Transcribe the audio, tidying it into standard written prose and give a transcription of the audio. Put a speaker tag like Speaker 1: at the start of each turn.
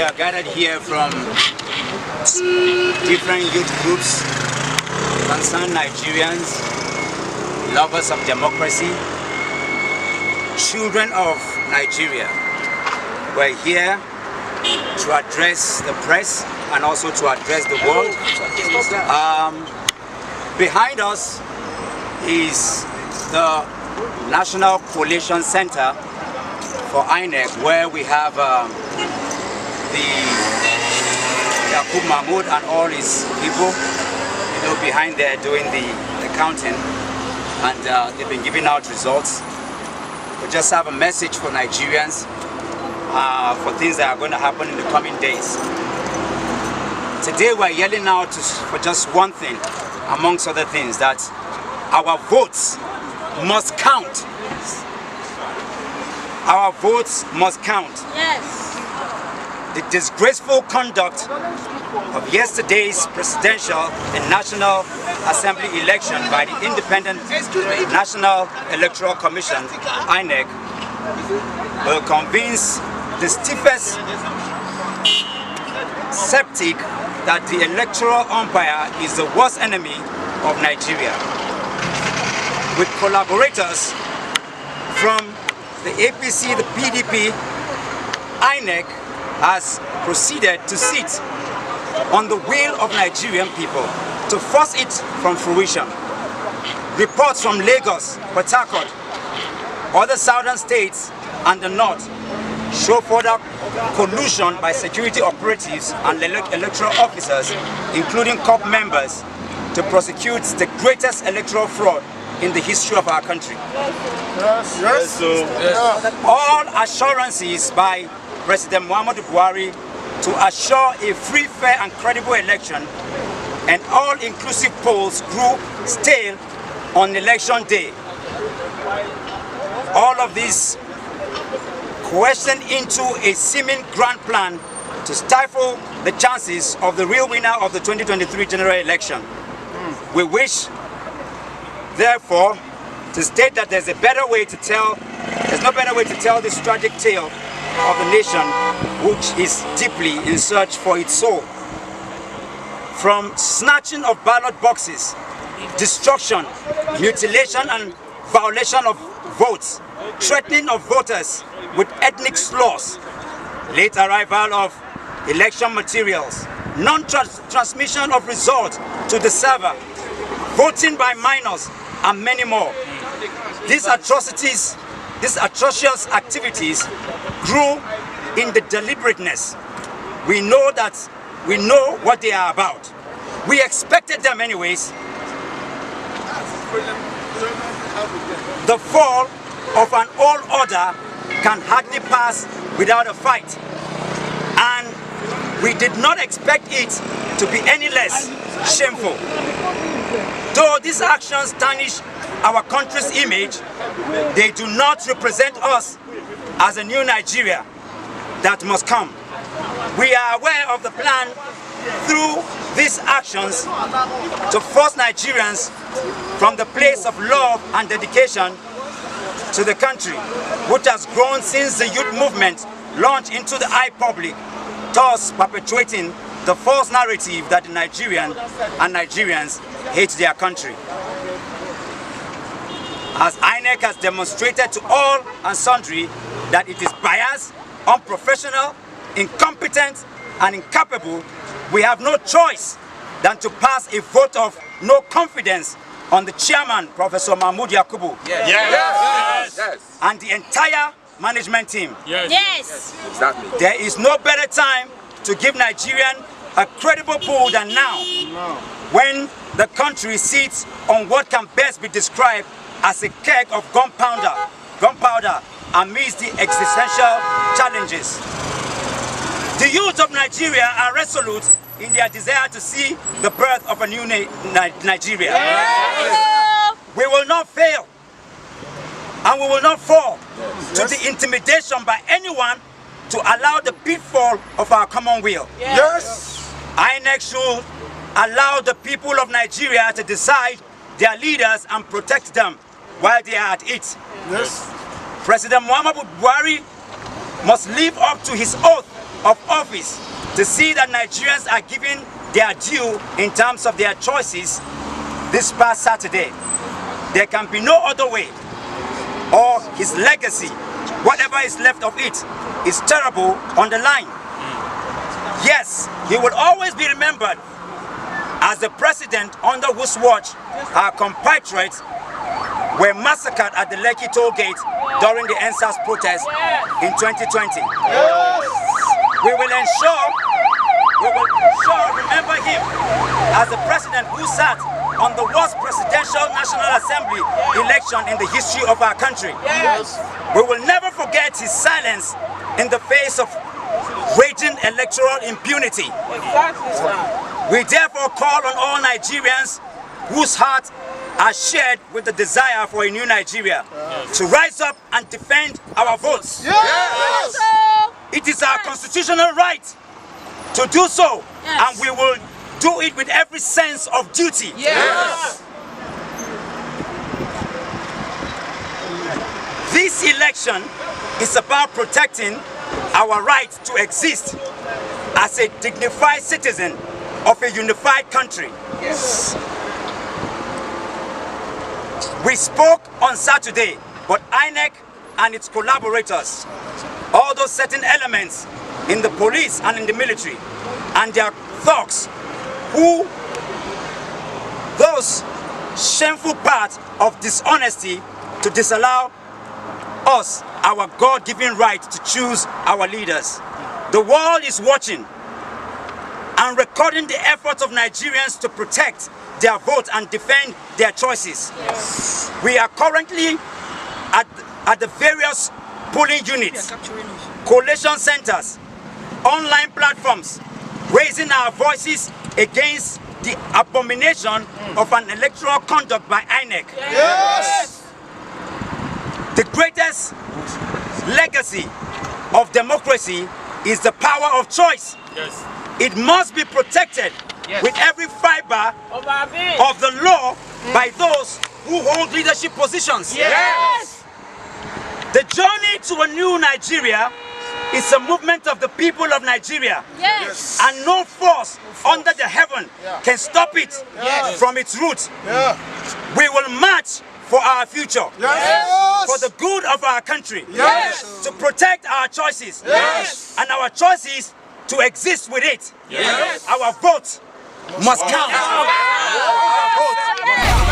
Speaker 1: are gathered here from different youth groups, concerned Nigerians, lovers of democracy, children of Nigeria. We're here to address the press and also to address the world. Behind us is the National Collation Center for Inec, where we have Yakub Mahmoud and all his people, behind there doing the counting, and they've been giving out results. We just have a message for Nigerians for things that are going to happen in the coming days. Today we're yelling out for just one thing, amongst other things, that our votes must count. Our votes must count.
Speaker 2: Yes.
Speaker 1: The disgraceful conduct of yesterday's presidential and National Assembly election by the Independent National Electoral Commission, INEC, will convince the stiffest skeptic that the electoral umpire is the worst enemy of Nigeria. With collaborators from the APC, the PDP, INEC has proceeded to sit on the will of Nigerian people to force it from fruition. Reports from Lagos, Port Harcourt, other southern states and the north show further collusion by security operatives and electoral officers, including COP members, to prosecute the greatest electoral fraud in the history of our country.
Speaker 3: Yes.
Speaker 1: All assurances by President Muhammadu Buhari to assure a free, fair and credible election and all-inclusive polls grew stale on election day. All of this questioned into a seeming grand plan to stifle the chances of the real winner of the 2023 general election. We wish, therefore, to state that there's no better way to tell this tragic tale of the nation, which is deeply in search for its soul. From snatching of ballot boxes, destruction, mutilation and violation of votes, threatening of voters with ethnic slurs, late arrival of election materials, non-transmission of results to the server, voting by minors, and many more. These atrocious activities grew in the deliberateness. We know what they are about. We expected them anyways. The fall of an old order can hardly pass without a fight. And we did not expect it to be any less shameful. Though these actions tarnish our country's image, they do not represent us as a new Nigeria that must come. We are aware of the plan through these actions to force Nigerians from the place of love and dedication to the country, which has grown since the youth movement launched into the eye public, thus perpetuating the false narrative that the Nigerian and Nigerians hate their country. As INEC has demonstrated to all and sundry that it is biased, unprofessional, incompetent and incapable, we have no choice than to pass a vote of no confidence on the chairman, Professor Mahmoud Yakubu, and the entire management team.
Speaker 2: Yes.
Speaker 3: Exactly.
Speaker 1: There is no better time to give Nigerian a credible pull than now, when the country sits on what can best be described as a keg of gunpowder amidst the existential challenges. The youth of Nigeria are resolute in their desire to see the birth of a new Nigeria.
Speaker 2: Yes.
Speaker 1: We will not fail, and we will not fall to the intimidation by anyone to allow the pitfall of our commonweal.
Speaker 3: Yes.
Speaker 1: INEC should allow the people of Nigeria to decide their leaders and protect them while they are at it.
Speaker 3: Yes.
Speaker 1: President Muhammadu Buhari must live up to his oath of office to see that Nigerians are given their due in terms of their choices this past Saturday. There can be no other way, or his legacy, whatever is left of it, is terrible on the line. Yes, he will always be remembered as the president under whose watch our compatriots were massacred at the Lekki toll gate during the NSAS protest in 2020. We will remember him as the president who sat on the worst presidential National Assembly election in the history of our country. We will never forget his silence in the face of raging electoral impunity. We therefore call on all Nigerians whose hearts are shared with the desire for a new Nigeria to rise up and defend our votes. It is our constitutional right to do so, and we will do it with every sense of duty. This election is about protecting our right to exist as a dignified citizen of a unified country. We spoke on Saturday, but Inec and its collaborators, all those certain elements in the police and in the military, and their thugs, those shameful parts of dishonesty to disallow us our God-given right to choose our leaders. The world is watching and recording the efforts of Nigerians to protect their votes and defend their choices. We are currently at the various polling units, collation centers, online platforms, raising our voices against the abomination of an electoral conduct by Inec. The greatest legacy of democracy is the power of choice. It must be protected with every fiber of the law by those who hold leadership positions. The journey to a new Nigeria is a movement of the people of Nigeria. And no force under the heaven can stop it from its roots. We will march for our future, for the good of our country, to protect our choices, and our choices to exist with it. Our vote must count. Our vote